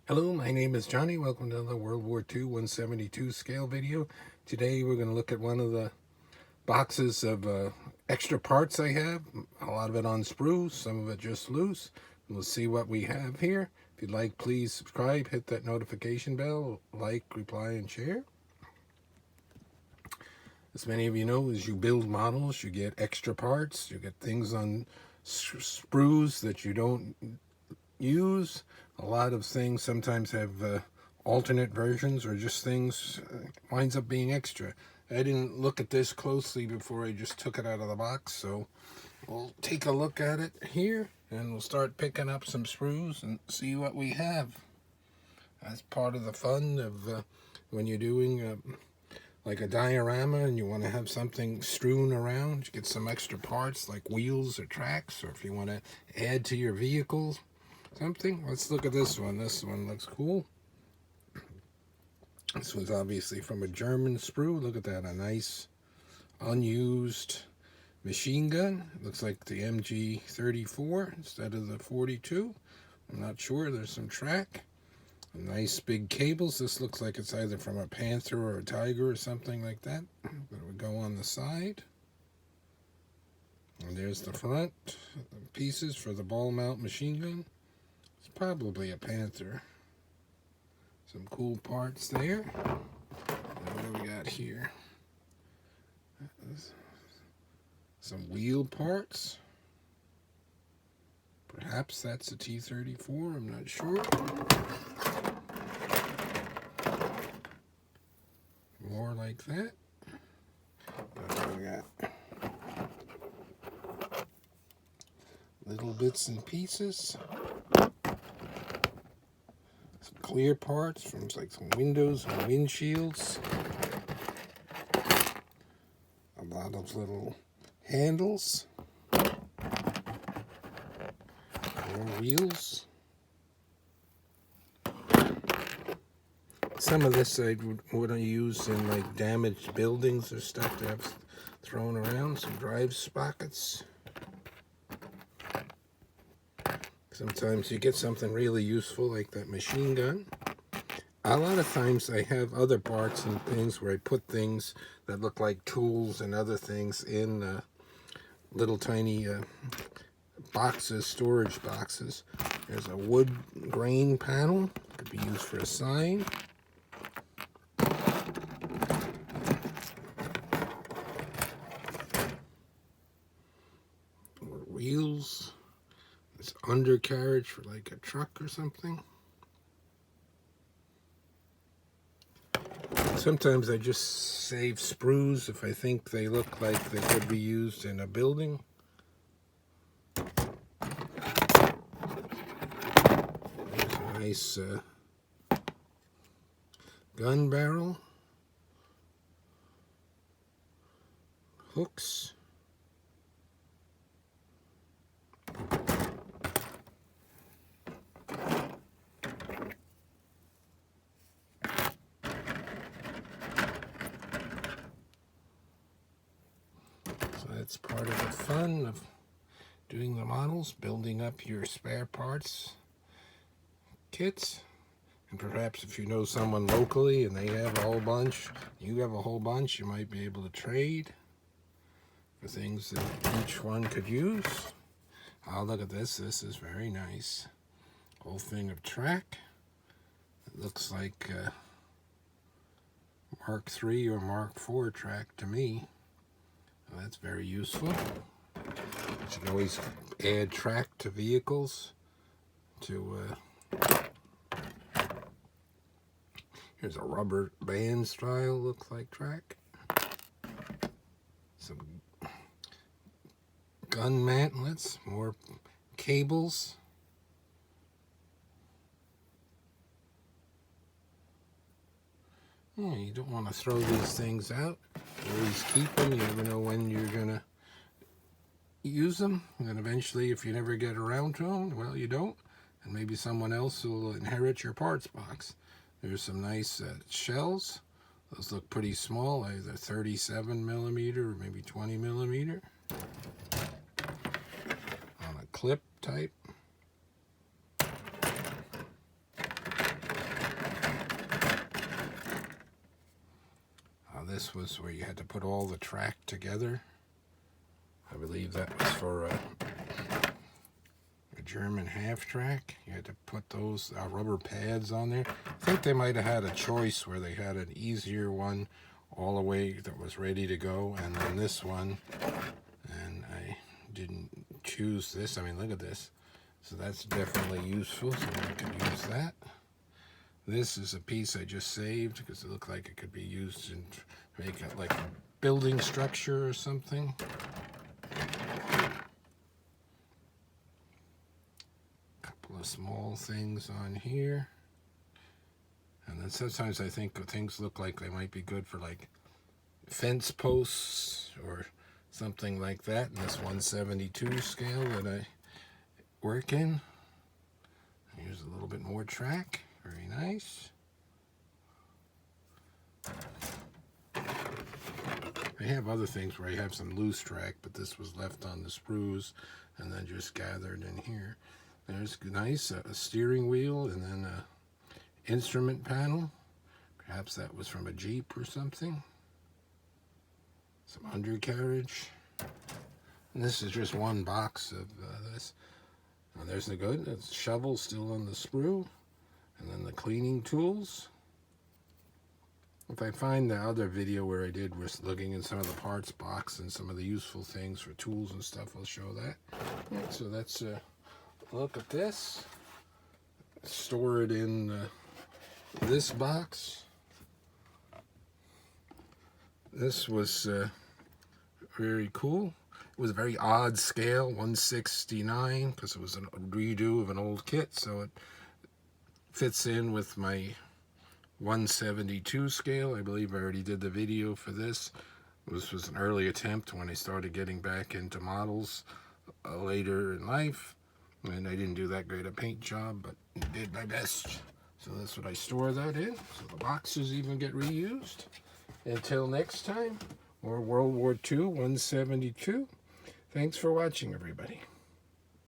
Hello, my name is Johnny. Welcome to another World War II 172 scale video. Today we're going to look at one of the boxes of extra parts I have. A lot of it on sprues, some of it just loose. We'll see what we have here. If you'd like, please subscribe, hit that notification bell, like, reply, and share. As many of you know, as you build models, you get extra parts. You get things on sprues that you don't use. A lot of things sometimes have alternate versions, or just things winds up being extra. I didn't look at this closely before I just took it out of the box, so we'll take a look at it here and we'll start picking up some sprues and see what we have. That's part of the fun of when you're doing like a diorama and you want to have something strewn around. You get some extra parts like wheels or tracks, or if you want to add to your vehicle something. Let's look at this one. This one looks cool. This was obviously from a German sprue. Look at that, a nice unused machine gun. It looks like the MG34 instead of the 42. I'm not sure. There's some track. Nice big cables. This looks like it's either from a panther or a tiger or something like that. That would go on the side. And there's the front pieces for the ball mount machine gun. It's probably a panther. Some cool parts there. What do we got here? Some wheel parts. Perhaps that's a T-34, I'm not sure. More like that. What do we got? Little bits and pieces. Some clear parts from like some windows and windshields. A lot of little handles. More wheels. Some of this I would use in like damaged buildings or stuff to have thrown around. Some drive sprockets. Sometimes you get something really useful like that machine gun. A lot of times I have other parts and things where I put things that look like tools and other things in little tiny boxes, storage boxes. There's a wood grain panel. Could be used for a sign. More wheels. This undercarriage for like a truck or something. Sometimes I just save sprues if I think they look like they could be used in a building. There's a nice gun barrel. Hooks. That's part of the fun of doing the models, building up your spare parts kits. And perhaps if you know someone locally and they have a whole bunch, you have a whole bunch, you might be able to trade for things that each one could use. Oh, look at this. This is very nice. Whole thing of track. It looks like Mark III or Mark IV track to me. Well, that's very useful. You can always add track to vehicles. Here's a rubber band style, looks like track. Some gun mantlets, more cables. Yeah, you don't want to throw these things out. Always keep them. You never know when you're going to use them. And eventually, if you never get around to them, well, you don't. And maybe someone else will inherit your parts box. There's some nice shells. Those look pretty small, either 37 millimeter or maybe 20 millimeter. On a clip type. this was where you had to put all the track together. I believe that was for a German half track. You had to put those rubber pads on there. I think they might have had a choice where they had an easier one all the way that was ready to go, and then this one, and I didn't choose this. I mean, look at this. So that's definitely useful, so I could use that. This is a piece I just saved because it looked like it could be used to make it like a building structure or something. Couple of small things on here. And then sometimes I think things look like they might be good for like fence posts or something like that in this 172 scale that I work in. Here's a little bit more track. Very nice. I have other things where I have some loose track, but this was left on the sprues and then just gathered in here. There's nice, a steering wheel and then a instrument panel. Perhaps that was from a Jeep or something. Some undercarriage. And this is just one box of this. Now there's the good. The shovel still on the sprue. And then the cleaning tools. If I find the other video where I did was looking in some of the parts box and some of the useful things for tools and stuff, I'll show that. Yeah, so that's a look at this. Store it in this box. This was very cool. It was a very odd scale, 169, because it was a redo of an old kit, so it fits in with my 172 scale. I believe I already did the video for this. This was an early attempt when I started getting back into models later in life, and I didn't do that great a paint job, but did my best. So that's what I store that in. So the boxes even get reused. Until next time, more World War II 172. Thanks for watching, everybody.